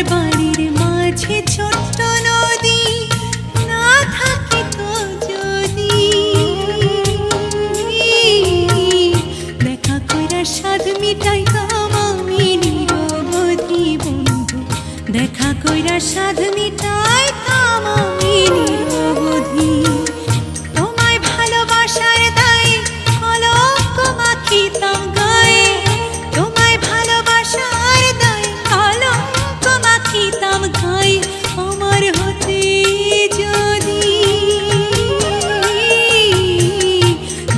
বাড়ির মাঝে ছোট্ট নদী না থাকে তো যদি দেখা কইরা স্বাদ মিটাইতাম আমি নিরবধি বন্ধু, দেখা কইরা স্বাদ মিটাইতাম আমি নিরবধি। তোমায় ভালোবাসার দায়ে কলঙ্ক মাখিতাম গায়ে, তোমায় ভালোবাসার দায়ে কলঙ্ক মাখিতাম গায়ে। আমার হতে যদি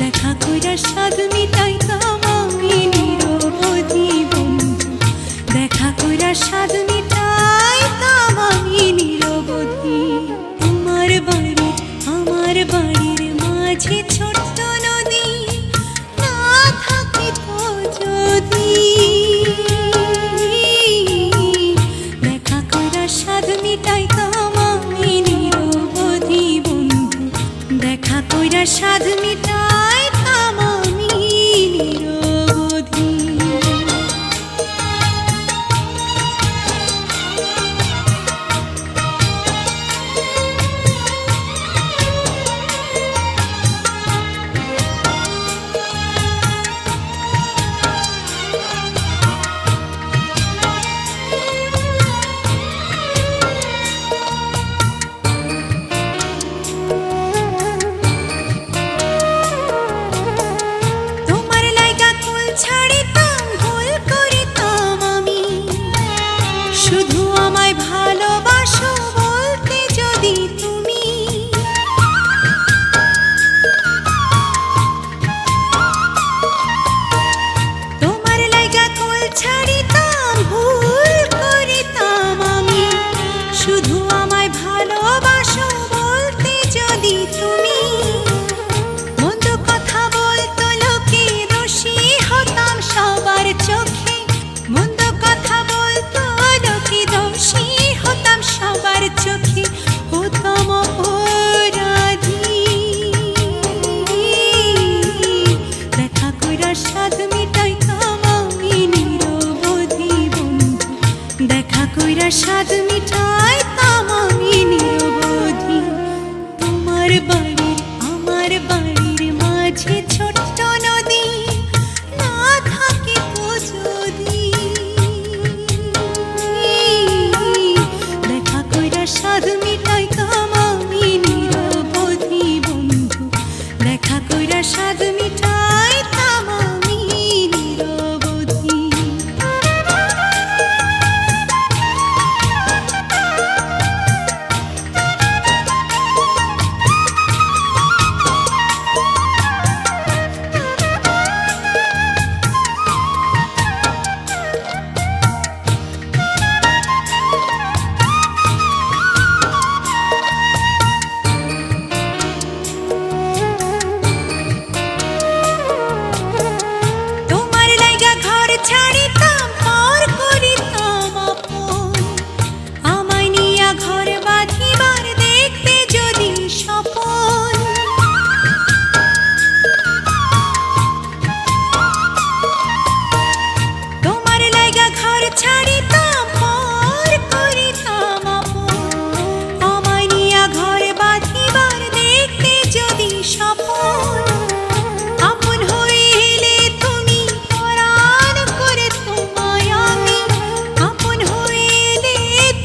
দেখা কইরা স্বাদ মিটাইতাম আমি নিরবধি বন্ধু, দেখা কইরা স্বাদ মিটাইতাম আমি নিরবধি। আমার বাড়ির মাঝে ছোট্ট নদী না থাকে তো যদি দেখা কইরা স্বাদ মিটাইতাম আমি নিরবধি বন্ধু, দেখা কইরা স্বাদ মিটাইতাম আমি নিরবধি। ছাড়িতাম ভুল করিতাম আমি, শুধু আমায় ভালোবাসো বলতে যদি তুমি। তোমার লাইগা কুল ছাড়িতাম ভুল করিতাম আমি, শুধু আমায় ভালোবাসো বলতে যদি তুমি। মন্দ কথা বলতো লোকে দোষী হতাম সবার চোখে, মন্দ কথা বলতো লোকে দোষী হতাম সবার চোখে, হতাম অপরাধী। দেখা কইরা স্বাদ মিটাইতাম আমি নিরবধি বন্ধু, দেখা কইরা স্বাদ মিটাইতাম আমি নিরবধি। আমার বাড়ির মাঝে ছোট্ট নদী না থাকে তো যদি দেখা কইরা স্বাদ মিটাইতাম আমি নিরবধি বন্ধু, দেখা কইরা স্বাদ মিটাইতাম আমি নিরবধি। ছাড়িতাম পর করিতাম আপন, আমায় নিয়া ঘর বাঁধিবার দেখতে যদি স্বপন। তোমার লাইগা ঘর ছাড়িতাম পর করিতাম আপন, আমায় নিয়া ঘর বাঁধিবার দেখতে যদি স্বপন। আপন হইলে তুমি পরাণ করে তোমায় আমি, আপন হইলে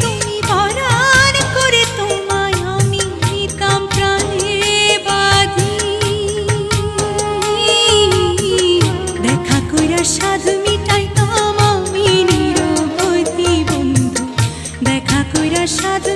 তুমি পরাণ করে তোমায় আমি নিতাম প্রাণে বাঁধি। দেখা কইরা স্বাদ মিটাইতাম আমি নিরবধি বন্ধু, দেখা কইরা স্বাদ